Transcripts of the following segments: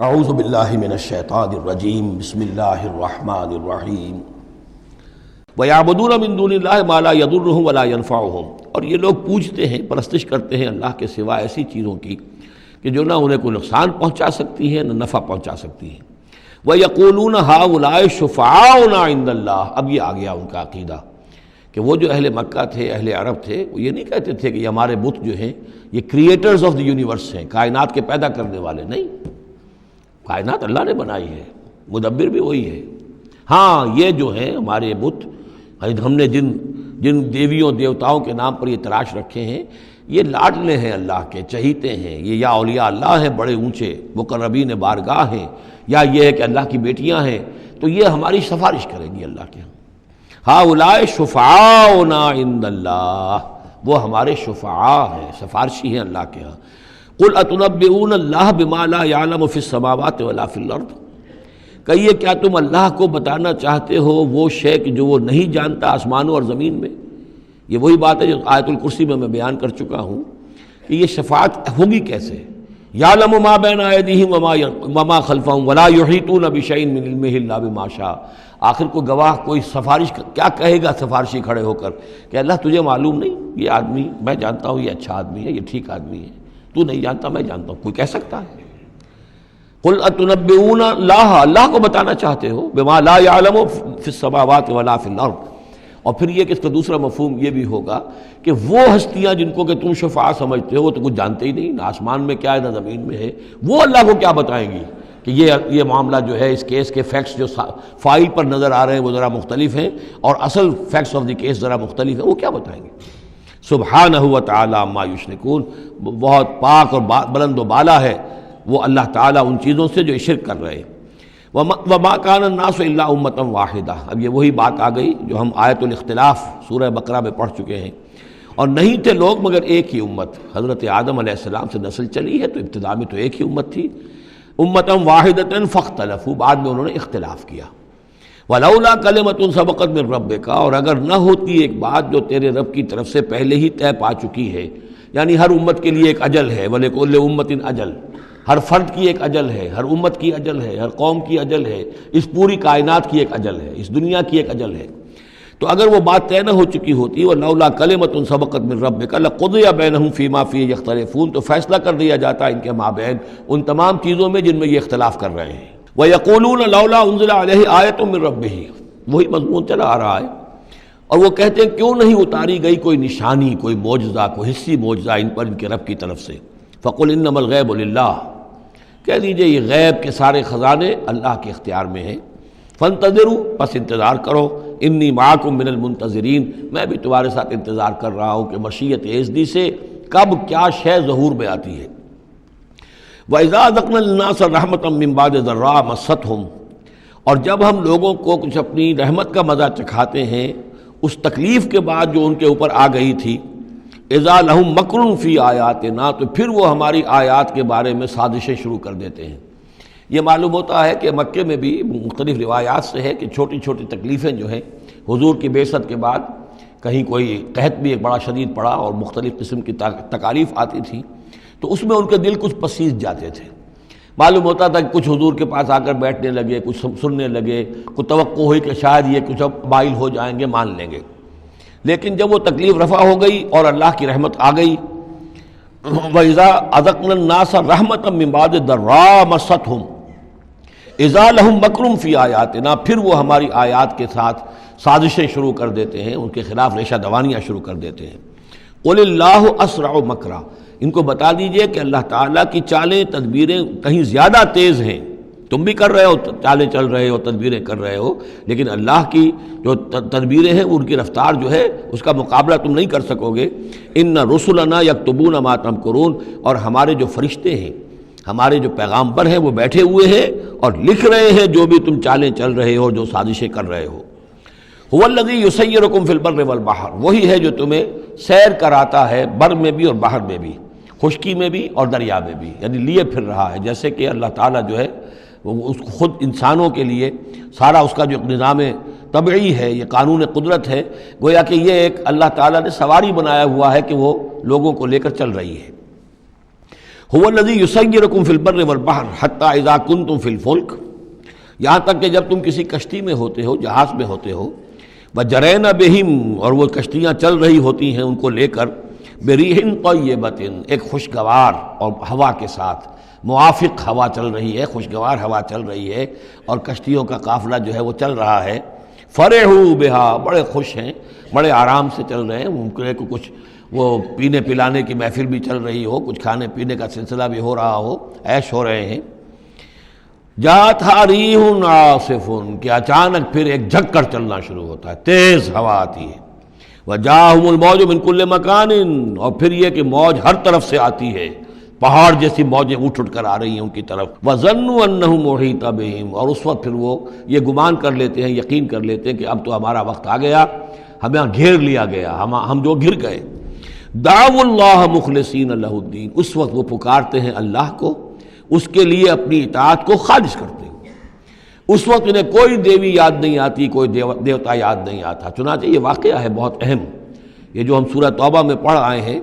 اعوذ باللہ من الشیطان الرجیم بسم اللہ الرحمن الرحیم وَيَعْبُدُونَ مِن دُونِ اللَّهِ مَا لَا يَضُرُّهُمْ وَلَا يَنفَعُهُمْ، اور یہ لوگ پوجتے ہیں، پرستش کرتے ہیں اللہ کے سوا ایسی چیزوں کی کہ جو نہ انہیں کوئی نقصان پہنچا سکتی ہیں نہ نفع پہنچا سکتی ہیں۔ وَيَقُولُونَ هَؤُلَاءِ شُفَعَاؤُنَا عِندَ اللَّهِ، اب یہ آ گیا ان کا عقیدہ کہ وہ جو اہل مکہ تھے، اہل عرب تھے، وہ یہ نہیں کہتے تھے کہ یہ ہمارے بت جو ہیں یہ کریٹرز آف دی یونیورس ہیں، کائنات کے پیدا کرنے والے نہیں، کائنات اللہ نے بنائی ہے، مدبر بھی وہی ہے۔ ہاں یہ جو ہیں ہمارے بت، ہم نے جن دیویوں دیوتاؤں کے نام پر یہ تراش رکھے ہیں، یہ لاڈلے ہیں اللہ کے، چہیتے ہیں، یہ یا اولیاء اللہ ہیں بڑے اونچے مقربین بارگاہ ہیں، یا یہ ہے کہ اللہ کی بیٹیاں ہیں، تو یہ ہماری سفارش کریں گی اللہ کے ہاں اولئک شفعاؤنا عند اللہ، وہ ہمارے شفعاء ہیں، سفارشی ہیں اللہ کے ہاں۔ قل اتنبئون اللہ بما لا يعلم فی السماوات ولا فی الارض، کہیے کیا تم اللہ کو بتانا چاہتے ہو وہ شے کہ جو وہ نہیں جانتا آسمانوں اور زمین میں؟ یہ وہی بات ہے جو آیت الکرسی میں بیان کر چکا ہوں کہ یہ شفاعت ہوگی کیسے۔ یعلم ما بین ایدیہم وما خلفہم ولا یحیطون بشیء من علمہ الا بما شاء، آخر کو گواہ کوئی سفارش کیا کہے گا سفارشی کھڑے ہو کر کہ اللہ تجھے معلوم نہیں، یہ آدمی میں جانتا ہوں، یہ اچھا آدمی ہے، یہ ٹھیک آدمی ہے، تو نہیں جانتا میں جانتا ہوں، کوئی کہہ سکتا ہے؟ قل اتنبئون اللہ کو بتانا چاہتے ہو بما لا يعلم فی السماوات ولا فی الارض، اور پھر یہ کہ اس کا دوسرا مفہوم یہ بھی ہوگا کہ وہ ہستیاں جن کو کہ تم شفاع سمجھتے ہو وہ تو کچھ جانتے ہی نہیں، نہ آسمان میں کیا ہے نہ زمین میں ہے، وہ اللہ کو کیا بتائیں گی کہ یہ معاملہ جو ہے اس کیس کے فیکٹس جو فائل پر نظر آ رہے ہیں وہ ذرا مختلف ہیں اور اصل فیکٹس آف دی کیس ذرا مختلف ہیں، وہ کیا بتائیں گے؟ سبحانہ و تعالی عما یشرکون، بہت پاک اور بلند و بالا ہے وہ اللہ تعالیٰ ان چیزوں سے جو شرک کر رہے ہیں۔ وما کان الناس الا امۃ واحدہ، اب یہ وہی بات آ گئی جو ہم آیت الاختلاف سورہ بقرہ میں پڑھ چکے ہیں، اور نہیں تھے لوگ مگر ایک ہی امت، حضرت آدم علیہ السلام سے نسل چلی ہے تو ابتدا میں تو ایک ہی امت تھی، امۃ واحدۃ فاختلفوا، بعد میں انہوں نے اختلاف کیا۔ ولولا کلمۃ سبقت من ربک، اور اگر نہ ہوتی ایک بات جو تیرے رب کی طرف سے پہلے ہی طے پا چکی ہے، یعنی ہر امت کے لیے ایک اجل ہے، ولکل امۃ اجل، ہر فرد کی ایک اجل ہے، ہر امت کی اجل ہے، ہر قوم کی اجل ہے، اس پوری کائنات کی ایک اجل ہے، اس دنیا کی ایک اجل ہے، تو اگر وہ بات طے نہ ہو چکی ہوتی ولولا کلمۃ سبقت من ربک لقضی بینہم فیما فیہ یختلفون، تو فیصلہ کر دیا جاتا ان کے مابین ان تمام چیزوں میں جن میں یہ اختلاف کر رہے ہیں۔ وَيَقُولُونَ لَوْلَا أُنزِلَ عَلَيْهِ آیَةٌ مِّن رَبِّهِ، وہی مضمون چلا آ رہا ہے، اور وہ کہتے ہیں کیوں نہیں اتاری گئی کوئی نشانی، کوئی معجزہ، کوئی حسی معجزہ ان پر ان کے رب کی طرف سے۔ فَقُلْ إِنَّمَا الْغَيْبُ لِلَّهِ، کہہ دیجئے یہ غیب کے سارے خزانے اللہ کے اختیار میں ہیں۔ فَانْتَظِرُوا، پس انتظار کرو، انی معکم من المنتظرین، میں بھی تمہارے ساتھ انتظار کر رہا ہوں کہ مشیت ایزدی سے کب کیا شے ظہور میں آتی ہے۔ وَإِذَا أَذَقْنَا النَّاسَ رَحْمَةً مِّن بَعْدِ ضَرَّاءَ مَسَّتْهُمْ، اور جب ہم لوگوں کو کچھ اپنی رحمت کا مزہ چکھاتے ہیں اس تکلیف کے بعد جو ان کے اوپر آ گئی تھی، اذا لہم مکر فی آیاتنا، تو پھر وہ ہماری آیات کے بارے میں سازشیں شروع کر دیتے ہیں۔ یہ معلوم ہوتا ہے کہ مکے میں بھی مختلف روایات سے ہے کہ چھوٹی چھوٹی تکلیفیں جو ہیں حضور کی بعثت کے بعد، کہیں کوئی قحط بھی ایک بڑا شدید پڑا اور مختلف قسم کی تکالیف آتی تھی، تو اس میں ان کے دل کچھ پسیج جاتے تھے، معلوم ہوتا تھا کہ کچھ حضور کے پاس آ کر بیٹھنے لگے، کچھ سننے لگے، کوئی توقع ہوئی کہ شاید یہ کچھ اب مائل ہو جائیں گے، مان لیں گے، لیکن جب وہ تکلیف رفع ہو گئی اور اللہ کی رحمت آ گئی، وَإِذَا أَذَقْنَا النَّاسَ رَحْمَةً مِّن بَعْدِ ضَرَّاءَ مَسَّتْهُمْ اذا لہم مکر فی آیاتنا، پھر وہ ہماری آیات کے ساتھ سازشیں شروع کر دیتے ہیں، ان کے خلاف ریشہ دوانیاں شروع کر دیتے ہیں۔ قل اللہ اسرع مکرا، ان کو بتا دیجئے کہ اللہ تعالیٰ کی چالیں تدبیریں کہیں زیادہ تیز ہیں، تم بھی کر رہے ہو، چالیں چل رہے ہو، تدبیریں کر رہے ہو، لیکن اللہ کی جو تدبیریں ہیں ان کی رفتار جو ہے اس کا مقابلہ تم نہیں کر سکو گے۔ ان رسلنا یکتبون ما تمکرون، اور ہمارے جو فرشتے ہیں، ہمارے جو پیغامبر ہیں وہ بیٹھے ہوئے ہیں اور لکھ رہے ہیں جو بھی تم چالیں چل رہے ہو، جو سازشیں کر رہے ہو۔ هو الذی یسیرکم فی البر والبحر، وہی ہے جو تمہیں سیر کراتا ہے بر میں بھی اور بحر میں بھی، خشکی میں بھی اور دریا میں بھی، یعنی لیے پھر رہا ہے، جیسے کہ اللہ تعالیٰ جو ہے وہ اس خود انسانوں کے لیے سارا اس کا جو نظام طبعی ہے، یہ قانون قدرت ہے، گویا کہ یہ ایک اللہ تعالیٰ نے سواری بنایا ہوا ہے کہ وہ لوگوں کو لے کر چل رہی ہے۔ هو الذی یسیرکم فی البر والبحر حتی اذا کنتم فی الفلک، یہاں تک کہ جب تم کسی کشتی میں ہوتے ہو، جہاز میں ہوتے ہو، وجرین بہم، اور وہ کشتیاں چل رہی ہوتی ہیں ان کو لے کر، بریح طیبۃ، ایک خوشگوار اور ہوا کے ساتھ، موافق ہوا چل رہی ہے، خوشگوار ہوا چل رہی ہے، اور کشتیوں کا قافلہ جو ہے وہ چل رہا ہے، فرحوا بہا، بڑے خوش ہیں، بڑے آرام سے چل رہے ہیں، ممکن ہے کہ کچھ وہ پینے پلانے کی محفل بھی چل رہی ہو، کچھ کھانے پینے کا سلسلہ بھی ہو رہا ہو، عیش ہو رہے ہیں۔ جاءتھا ریح عاصف، کہ اچانک پھر ایک جھکڑ چلنا شروع ہوتا ہے، تیز ہوا آتی ہے، وجاءہم الموج من کل مکان، اور پھر یہ کہ موج ہر طرف سے آتی ہے، پہاڑ جیسی موجیں اٹھ کر آ رہی ہیں ان کی طرف، وظنوا انہ محیط بہم، اور اس وقت پھر وہ یہ گمان کر لیتے ہیں، یقین کر لیتے ہیں کہ اب تو ہمارا وقت آ گیا، ہمیں گھیر لیا گیا، ہم جو گر گئے۔ دعوا اللہ مخلصین لہ الدین، اس وقت وہ پکارتے ہیں اللہ کو، اس کے لیے اپنی اطاعت کو خالص کرتے ہوئے۔ اس وقت انہیں کوئی دیوی یاد نہیں آتی، کوئی دیوتا یاد نہیں آتا۔ چنانچہ یہ واقعہ ہے بہت اہم، یہ جو ہم سورہ توبہ میں پڑھ آئے ہیں،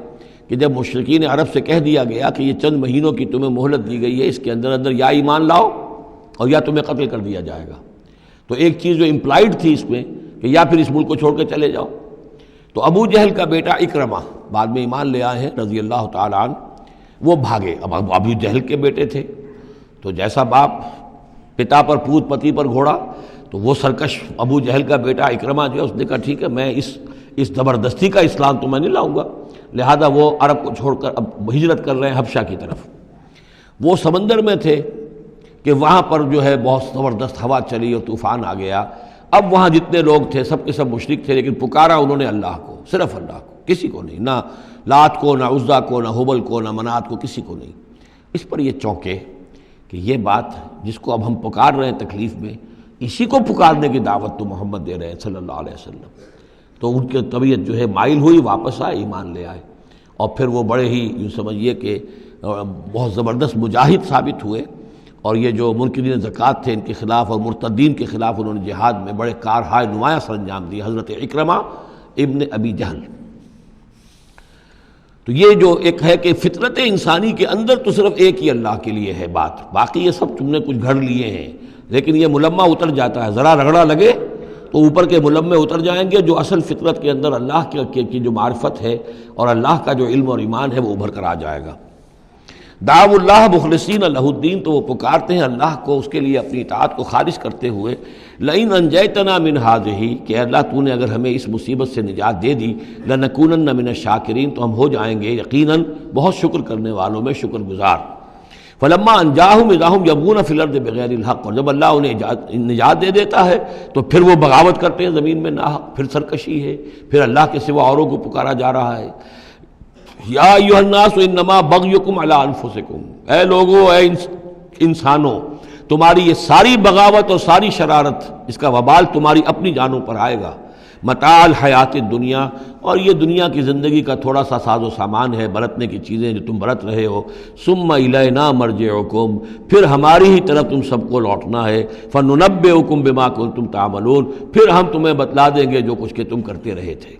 کہ جب مشرکین عرب سے کہہ دیا گیا کہ یہ چند مہینوں کی تمہیں مہلت دی گئی ہے، اس کے اندر اندر یا ایمان لاؤ اور یا تمہیں قتل کر دیا جائے گا، تو ایک چیز جو امپلائڈ تھی اس میں کہ یا پھر اس ملک کو چھوڑ کے چلے جاؤ۔ تو ابو جہل کا بیٹا اکرمہ بعد میں ایمان لے آئے ہیں رضی اللہ تعالیٰ عنہ، وہ بھاگے۔ اب ابو جہل کے بیٹے تھے، تو جیسا باپ پتا پر پوت پتی پر گھوڑا، تو وہ سرکش ابو جہل کا بیٹا اکرمہ جو ہے اس نے کہا ٹھیک ہے، میں اس زبردستی کا اسلام تو میں نہیں لاؤں گا، لہذا وہ عرب کو چھوڑ کر اب ہجرت کر رہے ہیں حبشہ کی طرف۔ وہ سمندر میں تھے کہ وہاں پر جو ہے بہت زبردست ہوا چلی اور طوفان آ گیا۔ اب وہاں جتنے لوگ تھے سب کے سب مشرک تھے، لیکن پکارا انہوں نے اللہ کو، صرف اللہ کو، کسی کو نہیں، نہ لات کو، نہ عزا کو، نہ حبل کو، نہ منات کو، کسی کو نہیں۔ اس پر یہ چونکے کہ یہ بات جس کو اب ہم پکار رہے ہیں تکلیف میں، اسی کو پکارنے کی دعوت تو محمد دے رہے ہیں صلی اللہ علیہ وسلم۔ تو ان کی طبیعت جو ہے مائل ہوئی، واپس آئے، ایمان لے آئے، اور پھر وہ بڑے ہی یوں سمجھیے کہ بہت زبردست مجاہد ثابت ہوئے، اور یہ جو منکرین زکوٰۃ تھے ان کے خلاف اور مرتدین کے خلاف انہوں نے جہاد میں بڑے کارہائے نمایاں سر انجام دی، حضرت اکرمہ ابن ابی جہل۔ تو یہ جو ایک ہے کہ فطرت انسانی کے اندر تو صرف ایک ہی اللہ کے لیے ہے بات، باقی یہ سب تم نے کچھ گھڑ لیے ہیں، لیکن یہ ملمہ اتر جاتا ہے، ذرا رگڑا لگے تو اوپر کے ملمے اتر جائیں گے، جو اصل فطرت کے اندر اللہ کی جو معرفت ہے اور اللہ کا جو علم اور ایمان ہے وہ ابھر کر آ جائے گا۔ دعوا اللہ مخلصین لہ الدین، تو وہ پکارتے ہیں اللہ کو اس کے لیے اپنی اطاعت کو خالص کرتے ہوئے، لئن انجیتنا من ہذہ، کہ اللہ تو نے اگر ہمیں اس مصیبت سے نجات دے دی، لنکونن من الشاکرین، تو ہم ہو جائیں گے یقیناً بہت شکر کرنے والوں میں شکر گزار۔ فلما انجاہم اذا ہم یبغون فی الارض بغیر الحق، اور جب اللہ انہیں نجات دے دیتا ہے تو پھر وہ بغاوت کرتے ہیں زمین میں ناحق، پھر سرکشی ہے، پھر اللہ کے سوا اوروں کو پکارا جا رہا ہے۔ یا ایھا الناس انما بغیکم علی انفسکم، اے لوگو، اے انسانوں، تمہاری یہ ساری بغاوت اور ساری شرارت، اس کا وبال تمہاری اپنی جانوں پر آئے گا۔ متاع الحیات الدنیا، اور یہ دنیا کی زندگی کا تھوڑا سا ساز و سامان ہے، برتنے کی چیزیں جو تم برت رہے ہو۔ ثم الینا مرجعکم، پھر ہماری ہی طرف تم سب کو لوٹنا ہے۔ فننبئکم بما کنتم تعملون، پھر ہم تمہیں بتلا دیں گے جو کچھ کہ تم کرتے رہے تھے۔